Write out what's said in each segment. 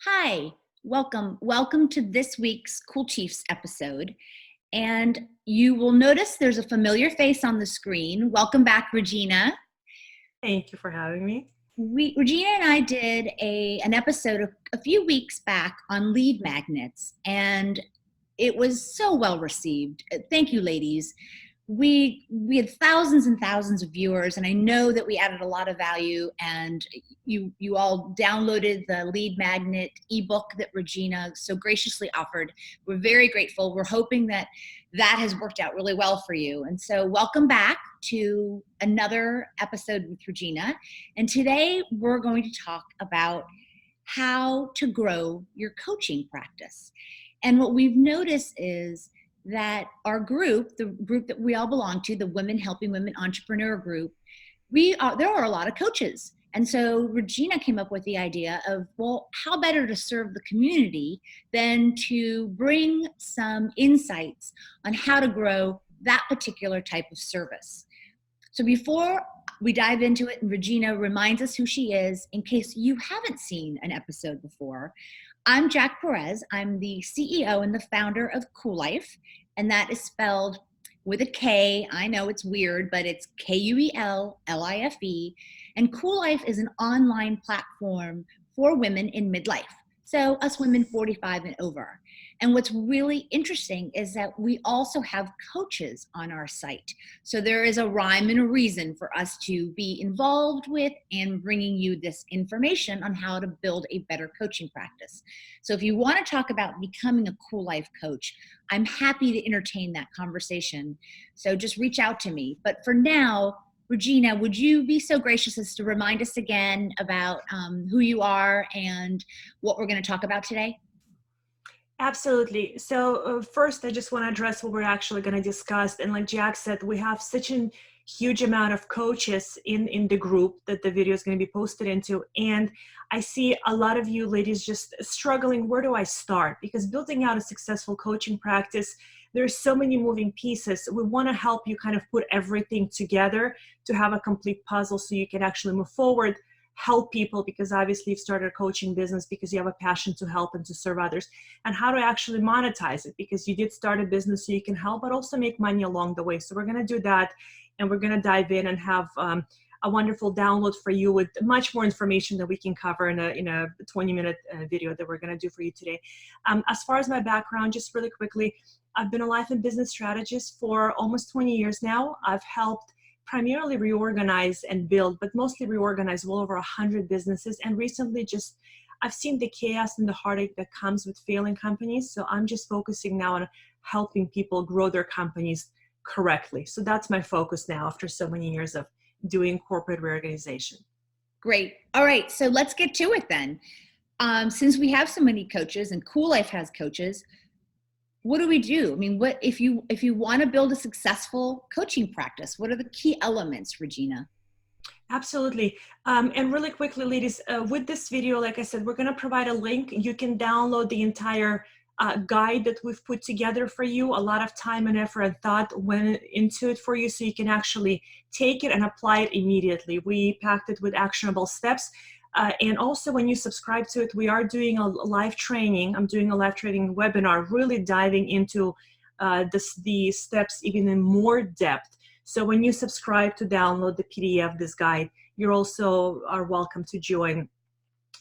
Hi, welcome to this week's Kuel Chiefs episode. And you will notice there's a familiar face on the screen. Welcome back, Regina. Thank you for having me. Regina and I did an episode a few weeks back on lead magnets, and it was so well received. Thank you, ladies. We had thousands and thousands of viewers, and I know that we added a lot of value, and you all downloaded the lead magnet ebook that Regina so graciously offered. We're very grateful. We're hoping that has worked out really well for you. And so welcome back to another episode with Regina. And today we're going to talk about how to grow your coaching practice. And what we've noticed is that our group, the group that we all belong to, the Women Helping Women Entrepreneur Group, there are a lot of coaches. And so Regina came up with the idea of, well, how better to serve the community than to bring some insights on how to grow that particular type of service. So before we dive into it and Regina reminds us who she is, in case you haven't seen an episode before, I'm Jack Perez. I'm the CEO and the founder of Kuel Life, and that is spelled with a K. I know it's weird, but it's Kuellife. And Kuel Life is an online platform for women in midlife. So us women 45 and over. And what's really interesting is that we also have coaches on our site. So there is a rhyme and a reason for us to be involved with and bringing you this information on how to build a better coaching practice. So if you want to talk about becoming a Kuel Life coach, I'm happy to entertain that conversation. So just reach out to me. But for now, Regina, would you be so gracious as to remind us again about who you are and what we're going to talk about today? Absolutely. So first, I just want to address what we're actually going to discuss. And like Jack said, we have such a huge amount of coaches in the group that the video is going to be posted into. And I see a lot of you ladies just struggling, where do I start? Because building out a successful coaching practice, there's so many moving pieces. We want to help you kind of put everything together to have a complete puzzle so you can actually move forward, help people, because obviously you've started a coaching business because you have a passion to help and to serve others, and how to actually monetize it because you did start a business so you can help, but also make money along the way. So we're going to do that, and we're going to dive in and have a wonderful download for you with much more information that we can cover in a 20-minute video that we're going to do for you today. As far as my background, just really quickly, I've been a life and business strategist for almost 20 years now. I've helped primarily reorganize and build, but mostly reorganize well over 100 businesses. And recently I've seen the chaos and the heartache that comes with failing companies. So I'm just focusing now on helping people grow their companies correctly. So that's my focus now after so many years of doing corporate reorganization. Great. All right. So let's get to it then. Since we have so many coaches and Kuel Life has coaches, what do we do? I mean, what if you want to build a successful coaching practice? What are the key elements, Regina? Absolutely. And really quickly, ladies, with this video, like I said, we're going to provide a link. You can download the entire guide that we've put together for you. A lot of time and effort and thought went into it for you so you can actually take it and apply it immediately. We packed it with actionable steps. And also when you subscribe to it, we are doing a live training. I'm doing a live training webinar, really diving into the steps even in more depth. So when you subscribe to download the PDF, this guide, you also are welcome to join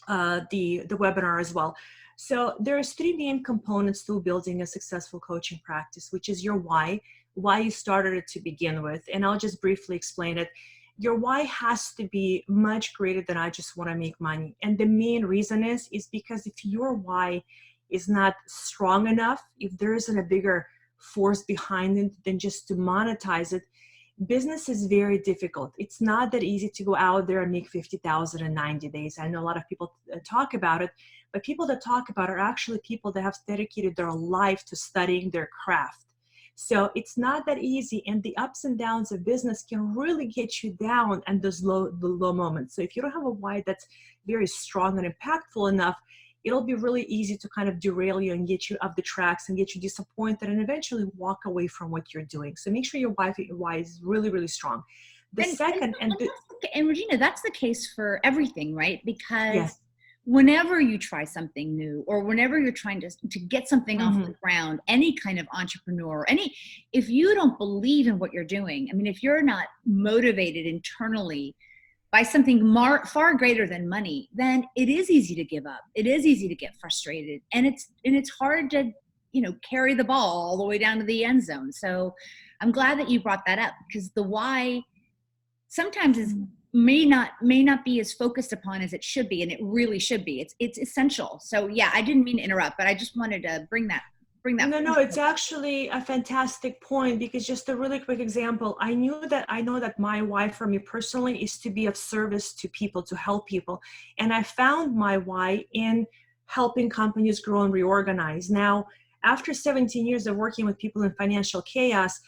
the webinar as well. So there's three main components to building a successful coaching practice, which is your why you started it to begin with. And I'll just briefly explain it. Your why has to be much greater than I just want to make money. And the main reason is because if your why is not strong enough, if there isn't a bigger force behind it than just to monetize it, business is very difficult. It's not that easy to go out there and make 50,000 in 90 days. I know a lot of people talk about it, but people that talk about it are actually people that have dedicated their life to studying their craft. So it's not that easy, and the ups and downs of business can really get you down and the low moments. So if you don't have a why that's very strong and impactful enough, it'll be really easy to kind of derail you and get you off the tracks and get you disappointed and eventually walk away from what you're doing. So make sure your why is really, really strong. And Regina, that's the case for everything, right? Because yes. whenever you try something new, or whenever you're trying to get something off Mm-hmm. the ground, any kind of entrepreneur, if you don't believe in what you're doing, I mean, if you're not motivated internally by something far greater than money, then it is easy to give up. It is easy to get frustrated, and it's hard to, carry the ball all the way down to the end zone. So I'm glad that you brought that up, because the why sometimes is may not be as focused upon as it should be, and it really should be. It's essential. So yeah, I didn't mean to interrupt, but I just wanted to bring that No, point it's up. actually a fantastic point, because just a really quick example, I know that my why for me personally is to be of service to people, to help people. And I found my why in helping companies grow and reorganize. Now, after 17 years of working with people in financial chaos,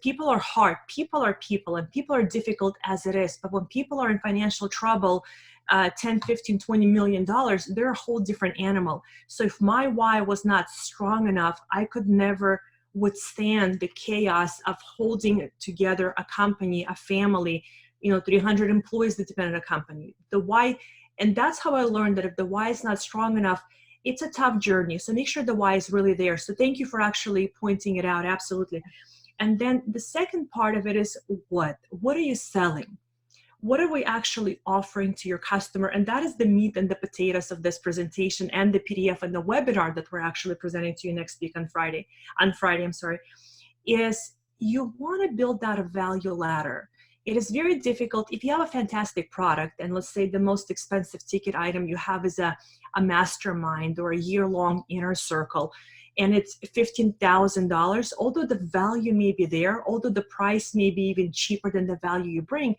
people are hard, people are people, and people are difficult as it is. But when people are in financial trouble, 10, 15, 20 million dollars, they're a whole different animal. So if my why was not strong enough, I could never withstand the chaos of holding together a company, a family, 300 employees that depend on a company. The why, and that's how I learned that if the why is not strong enough, it's a tough journey. So make sure the why is really there. So thank you for actually pointing it out. Absolutely. And then the second part of it is what? What are you selling? What are we actually offering to your customer? And that is the meat and the potatoes of this presentation and the PDF and the webinar that we're actually presenting to you next week on Friday, is you want to build out a value ladder. It is very difficult if you have a fantastic product, and let's say the most expensive ticket item you have is a mastermind or a year-long inner circle, and it's $15,000, although the value may be there, although the price may be even cheaper than the value you bring,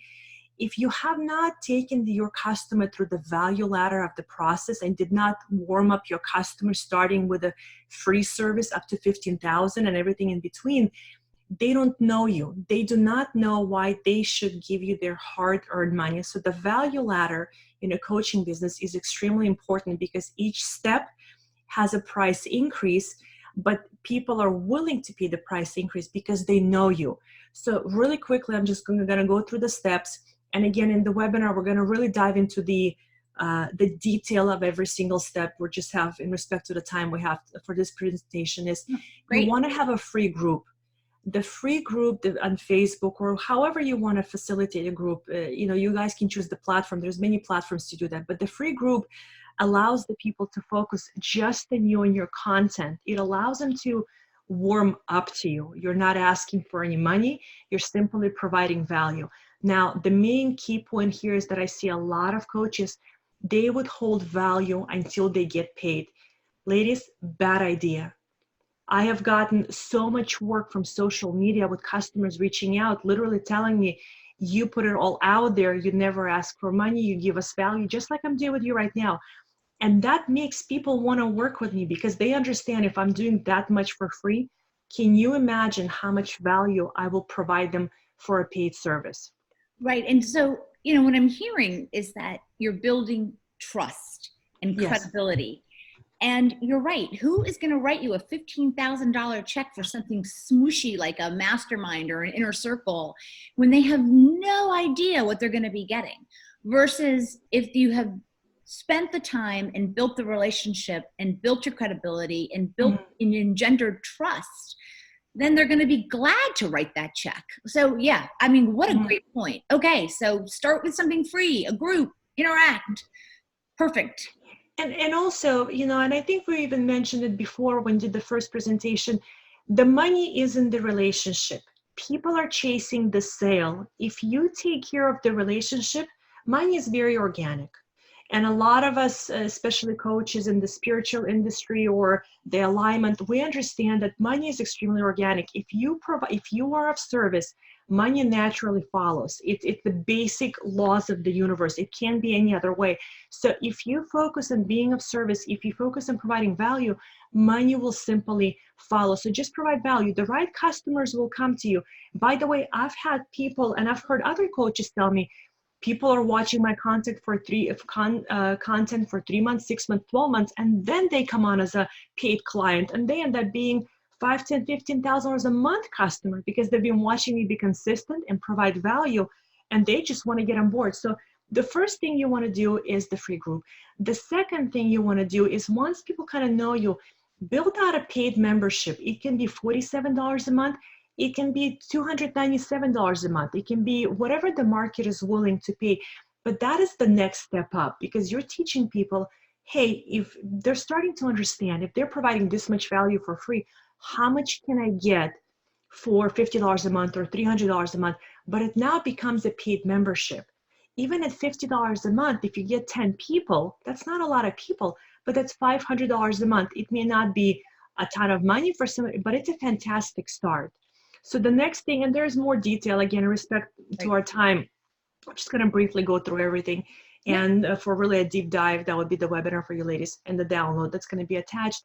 if you have not taken your customer through the value ladder of the process and did not warm up your customer starting with a free service up to 15,000 and everything in between, they don't know you. They do not know why they should give you their hard-earned money. So the value ladder in a coaching business is extremely important, because each step has a price increase, but people are willing to pay the price increase because they know you. So really quickly, I'm just going to go through the steps. And again, in the webinar, we're going to really dive into the detail of every single step. We just have, in respect to the time we have for this presentation, is you Great. want to have a free group. The free group on Facebook, or however you want to facilitate a group, you guys can choose the platform. There's many platforms to do that. But the free group allows the people to focus just on you and your content. It allows them to warm up to you. You're not asking for any money. You're simply providing value. Now, the main key point here is that I see a lot of coaches, they withhold value until they get paid. Ladies, bad idea. I have gotten so much work from social media with customers reaching out, literally telling me, you put it all out there, you never ask for money, you give us value, just like I'm doing with you right now. And that makes people want to work with me, because they understand if I'm doing that much for free, can you imagine how much value I will provide them for a paid service? Right. And so, what I'm hearing is that you're building trust and Yes. credibility. And you're right. Who is going to write you a $15,000 check for something smooshy like a mastermind or an inner circle when they have no idea what they're going to be getting? Versus if you have spent the time and built the relationship and built your credibility and built and engendered trust, then they're going to be glad to write that check. So yeah, I mean, what a great point. Okay, so start with something free, a group, interact. Perfect. And also, and I think we even mentioned it before when we did the first presentation, the money is in the relationship. People are chasing the sale. If you take care of the relationship, money is very organic. And a lot of us, especially coaches in the spiritual industry or the alignment, we understand that money is extremely organic. If you are of service, money naturally follows. It's the basic laws of the universe. It can't be any other way. So if you focus on being of service, if you focus on providing value, money will simply follow. So just provide value. The right customers will come to you. By the way, I've had people, and I've heard other coaches tell me, people are watching my content for 3 months, 6 months, 12 months, and then they come on as a paid client, and they end up being $5, $10, $15,000 a month customer, because they've been watching me be consistent and provide value, and they just want to get on board. So The first thing you want to do is the free group. The second thing you want to do is, once people kind of know you, build out a paid membership. It can be $47 a month. It can be $297 a month. It can be whatever the market is willing to pay. But that is the next step up, because you're teaching people, hey, if they're starting to understand, if they're providing this much value for free, how much can I get for $50 a month or $300 a month? But it now becomes a paid membership. Even at $50 a month, if you get 10 people, that's not a lot of people, but that's $500 a month. It may not be a ton of money for somebody, but it's a fantastic start. So the next thing, and there's more detail, again, in respect to our time, I'm just going to briefly go through everything. And for really a deep dive, that would be the webinar for you ladies and the download that's going to be attached.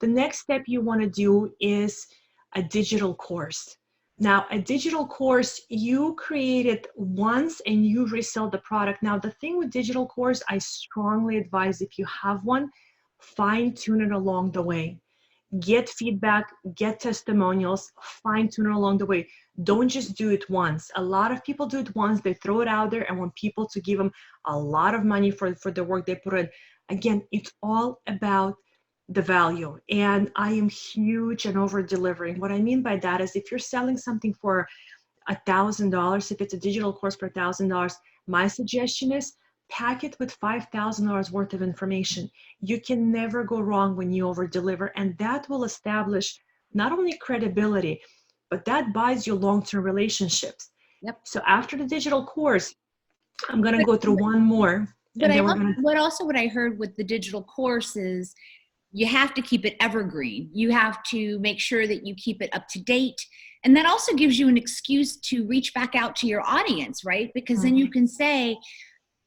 The next step you want to do is a digital course. Now, a digital course, you create it once and you resell the product. Now, the thing with digital course, I strongly advise, if you have one, fine tune it along the way. Get feedback, get testimonials, fine tune it along the way. Don't just do it once. A lot of people do it once, they throw it out there and want people to give them a lot of money for the work they put in. Again, it's all about the value. And I am huge and over delivering. What I mean by that is, if you're selling something for $1,000, if it's a digital course for $1,000, my suggestion is pack it with $5,000 worth of information. You can never go wrong when you over deliver, and that will establish not only credibility, but that buys you long-term relationships. Yep. So after the digital course, I'm going to go through one more. But what I heard with the digital course is, you have to keep it evergreen. You have to make sure that you keep it up to date. And that also gives you an excuse to reach back out to your audience, right? Because then you can say,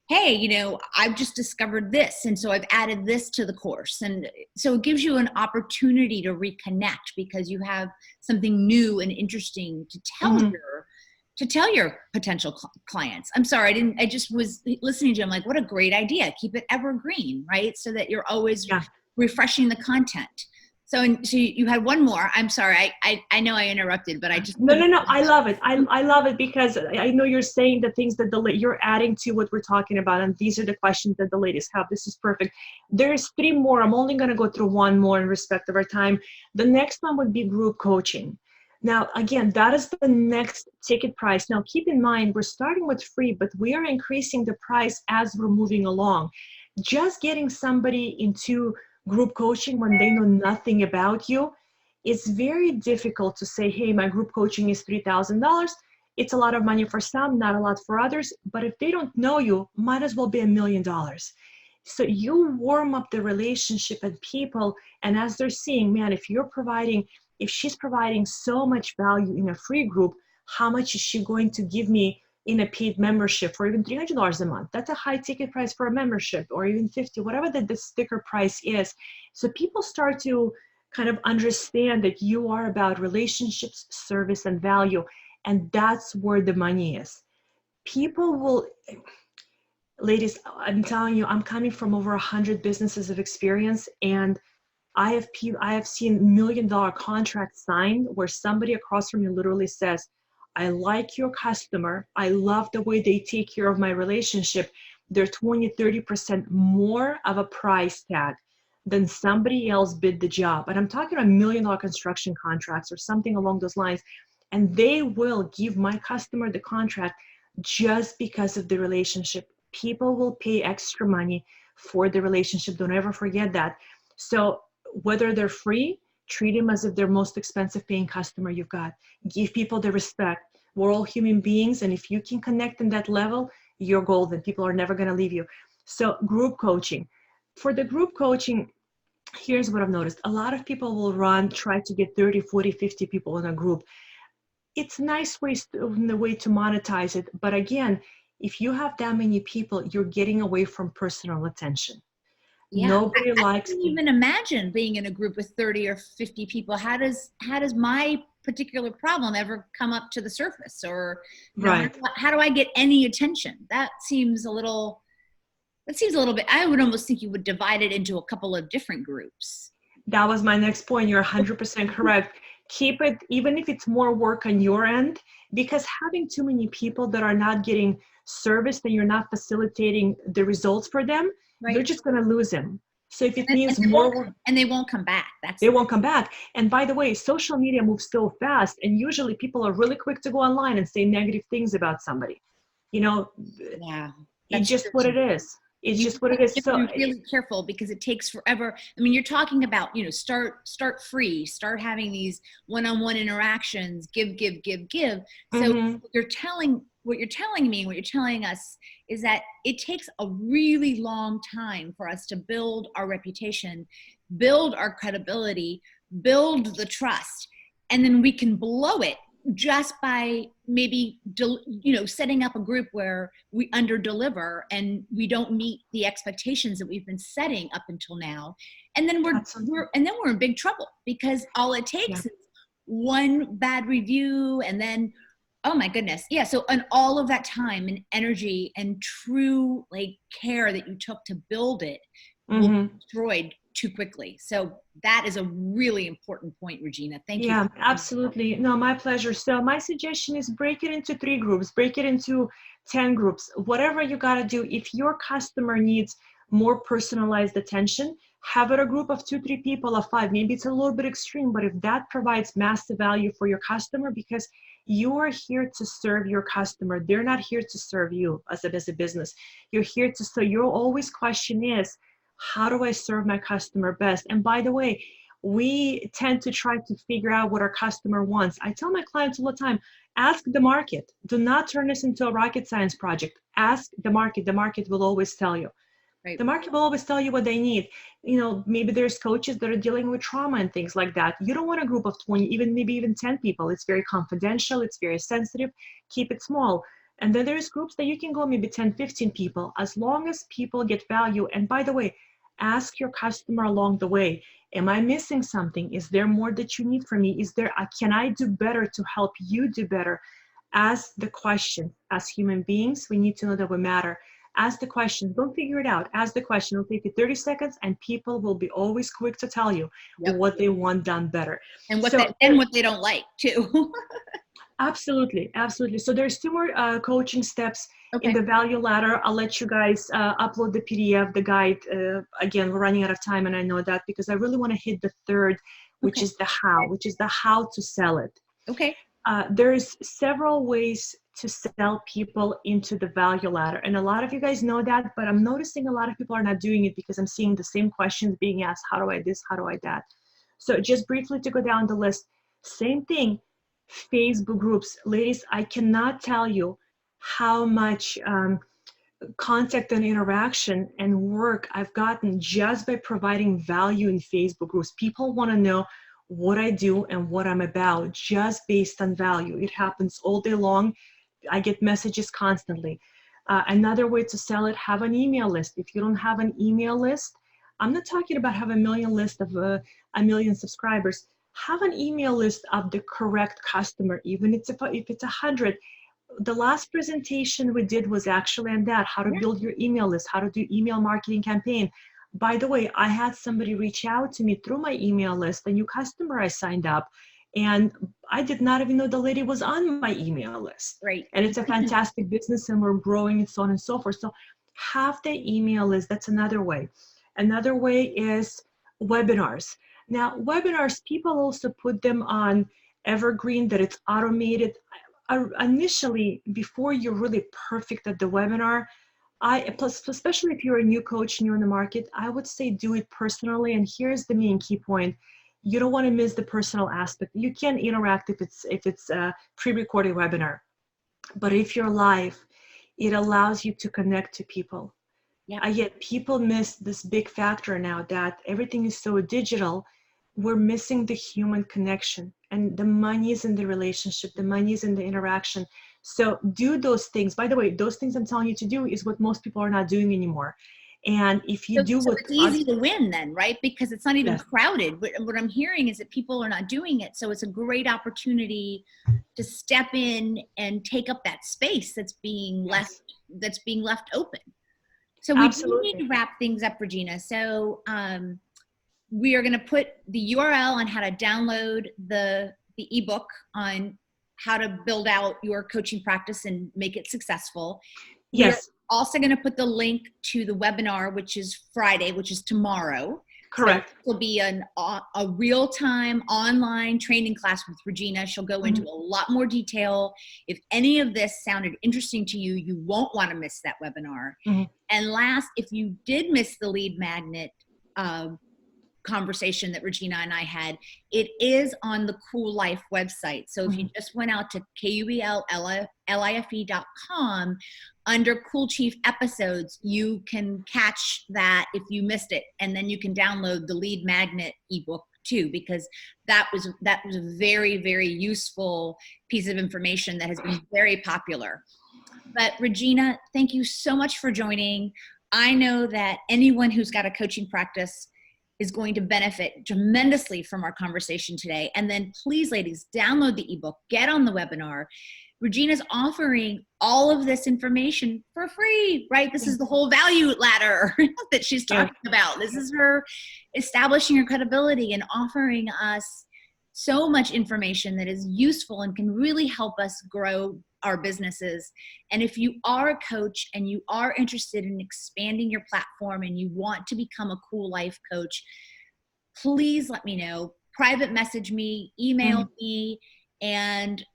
hey, you know, I've just discovered this, and so I've added this to the course. And so it gives you an opportunity to reconnect, because you have something new and interesting to tell your potential clients. I'm sorry, I just was listening to him like, what a great idea. Keep it evergreen, right? So that you're always refreshing the content. So you had one more. I'm sorry. I know I interrupted, but I just... No. I love it. I love it, because I know you're saying the things that you're adding to what we're talking about. And these are the questions that the ladies have. This is perfect. There's 3 more. I'm only going to go through 1 more in respect of our time. The next one would be group coaching. Now, again, that is the next ticket price. Now, keep in mind, we're starting with free, but we are increasing the price as we're moving along. Just getting somebody into group coaching when they know nothing about you, it's very difficult to say, hey, my group coaching is $3,000. It's a lot of money for some, not a lot for others. But if they don't know you, might as well be $1 million. So you warm up the relationship and people, and as they're seeing, man, if she's providing so much value in a free group, how much is she going to give me in a paid membership for even $300 a month? That's a high ticket price for a membership, or even $50, whatever the sticker price is. So people start to kind of understand that you are about relationships, service, and value. And that's where the money is. People will, ladies, I'm telling you, I'm coming from over 100 businesses of experience, and I have seen $1 million contracts signed where somebody across from you literally says, I like your customer. I love the way they take care of my relationship. They're 20-30% more of a price tag than somebody else bid the job. And I'm talking about $1 million construction contracts or something along those lines. And they will give my customer the contract just because of the relationship. People will pay extra money for the relationship. Don't ever forget that. So whether they're free, treat them as if they're most expensive paying customer you've got. Give people the respect. We're all human beings, and if you can connect in that level, you're golden. People are never going to leave you. So group coaching. For the group coaching, here's what I've noticed. A lot of people will try to get 30, 40, 50 people in a group. It's nice ways in the way to monetize it. But again, if you have that many people, you're getting away from personal attention. Yeah. Nobody likes. I can't even imagine being in a group with 30 or 50 people. How does my particular problem ever come up to the surface? Or right. How do I get any attention? That seems a little bit, I would almost think you would divide it into a couple of different groups. That was my next point. You're 100% correct. Keep it, even if it's more work on your end, because having too many people that are not getting service, then you're not facilitating the results for them, they're Right. just going to lose them. So if it And, means and they won't, more, and they won't come back. That's they won't come back. And by the way, social media moves so fast, and usually people are really quick to go online and say negative things about somebody. You know, yeah, it's that's just true what too. it is. It's You just what it is. have to So be really careful because it takes forever. I mean, you're talking about, start free, start having these one-on-one interactions, give. So mhm, what you're telling me, what you're telling us is that it takes a really long time for us to build our reputation, build our credibility, build the trust, and then we can blow it just by maybe setting up a group where we under deliver and we don't meet the expectations that we've been setting up until now, and then absolutely. we're in big trouble because all it Yeah. takes is one bad review, and then oh my goodness, yeah. So and all of that time and energy and true like care that you took to build it will Hmm. be destroyed too quickly. So that is a really important point, Regina. Thank you. Yeah, absolutely. No, my pleasure. So my suggestion is break it into 3 groups, break it into 10 groups, whatever you got to do. If your customer needs more personalized attention, have it a group of 2, 3 people, of 5. Maybe it's a little bit extreme, but if that provides massive value for your customer, because you are here to serve your customer, they're not here to serve you as a business. You're here to, so your always question is, how do I serve my customer best? And by the way, we tend to try to figure out what our customer wants. I tell my clients all the time, ask the market. Do not turn this into a rocket science project. Ask the market. The market will always tell you. Right. The market will always tell you what they need. Maybe there's coaches that are dealing with trauma and things like that. You don't want a group of 20, maybe even 10 people. It's very confidential. It's very sensitive. Keep it small. And then there's groups that you can go maybe 10, 15 people, as long as people get value. And by the way, ask your customer along the way, am I missing something? Is there more that you need from me? Can I do better to help you do better? Ask the question. As human beings, we need to know that we matter. Ask the question. Don't figure it out. Ask the question. It'll take you 30 seconds, and people will be always quick to tell you Yep. what they want done better. And So what they don't like too. absolutely, absolutely. So there's 2 more coaching steps in Okay. the value ladder. I'll let you guys upload the PDF, the guide. Again, we're running out of time, and I know that, because I really want to hit the third, which Okay. is the how to sell it. Okay. There's several ways to sell people into the value ladder, and a lot of you guys know that, but I'm noticing a lot of people are not doing it because I'm seeing the same questions being asked. How do I this? How do I that? So just briefly to go down the list, same thing. Facebook groups, ladies, I cannot tell you how much contact and interaction and work I've gotten just by providing value in Facebook groups. People want to know what I do and what I'm about just based on value. It happens all day long. I get messages constantly. Another way to sell it, have an email list. If you don't have an email list, I'm not talking about have a million list of a million subscribers. Have an email list of the correct customer, even if it's 100. The last presentation we did was actually on that, how to Yeah. build your email list, how to do email marketing campaign. By the way, I had somebody reach out to me through my email list, a new customer I signed up, and I did not even know the lady was on my email list. Right. And it's a fantastic business, and we're growing and so on and so forth. So have the email list. That's another way. Another way is webinars. Now, webinars, people also put them on evergreen, that it's automated. Initially, before you're really perfect at the webinar, especially if you're a new coach, new in the market, I would say do it personally. And here's the main key point: you don't want to miss the personal aspect. You can interact if it's a pre-recorded webinar, but if you're live, it allows you to connect to people. Yeah. Yet people miss this big factor now that everything is so digital. We're missing the human connection, and the money is in the relationship, the money is in the interaction. So do those things. By the way, those things I'm telling you to do is what most people are not doing anymore. And if you do So what it's easy to win then, right? Because it's not even yes, crowded. What I'm hearing is that people are not doing it. So it's a great opportunity to step in and take up that space yes, that's being left open. So we do need absolutely. to wrap things up, Regina. So we are going to put the URL on how to download the ebook on how to build out your coaching practice and make it successful. We're Yes, also going to put the link to the webinar, which is Friday, which is tomorrow. So it correct. will be a real-time online training class with Regina. She'll go into a lot more detail. If any of this sounded interesting to you, you won't want to miss that webinar. Mhm. And last, if you did miss the lead magnet conversation that Regina and I had, it is on the Kuel Life website. So if you just went out to kuellife.com, under Kuel Chief episodes, you can catch that if you missed it, and then you can download the lead magnet ebook too, because that was a very, very useful piece of information that has been very popular. But Regina, thank you so much for joining. I know that anyone who's got a coaching practice is going to benefit tremendously from our conversation today. And then please, ladies, download the ebook, get on the webinar. Regina's offering all of this information for free, right? This is the whole value ladder that she's talking about. This is her establishing her credibility and offering us so much information that is useful and can really help us grow our businesses. And if you are a coach and you are interested in expanding your platform and you want to become a Kuel Life coach, please let me know. Private message me, email me, and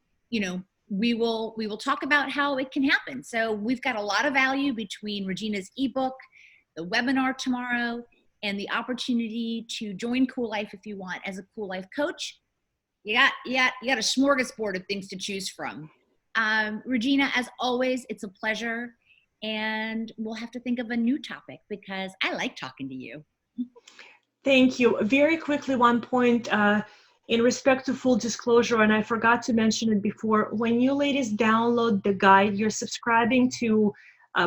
we will talk about how it can happen. So we've got a lot of value between Regina's ebook, the webinar tomorrow, and the opportunity to join Kuel Life if you want as a Kuel Life coach. You got a smorgasbord of things to choose from. Regina, as always, it's a pleasure, and we'll have to think of a new topic because I like talking to you. Thank you. Very quickly, one point in respect to full disclosure, and I forgot to mention it before, when you ladies download the guide, you're subscribing to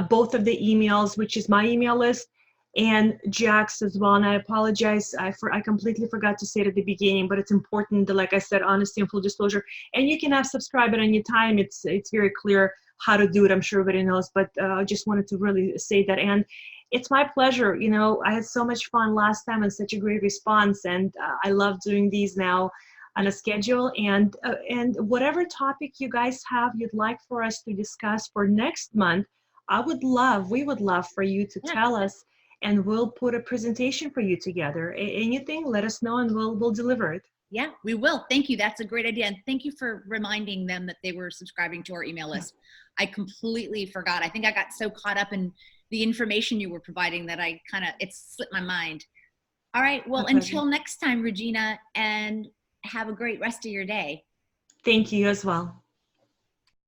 both of the emails, which is my email list and Jack's as well. And I apologize, I completely forgot to say it at the beginning, but it's important that, like I said, honesty and full disclosure. And you can have subscribe at any time. It's very clear how to do it. I'm sure everybody knows, but I just wanted to really say that. And it's my pleasure. I had so much fun last time and such a great response, and I love doing these now on a schedule. And whatever topic you guys have you'd like for us to discuss for next month, we would love for you to tell us, and we'll put a presentation for you together. Anything, let us know, and we'll deliver it. Yeah, we will. Thank you. That's a great idea. And thank you for reminding them that they were subscribing to our email list. I completely forgot. I think I got so caught up in the information you were providing that it slipped my mind. All right. Well, until next time, Regina, and have a great rest of your day. Thank you as well.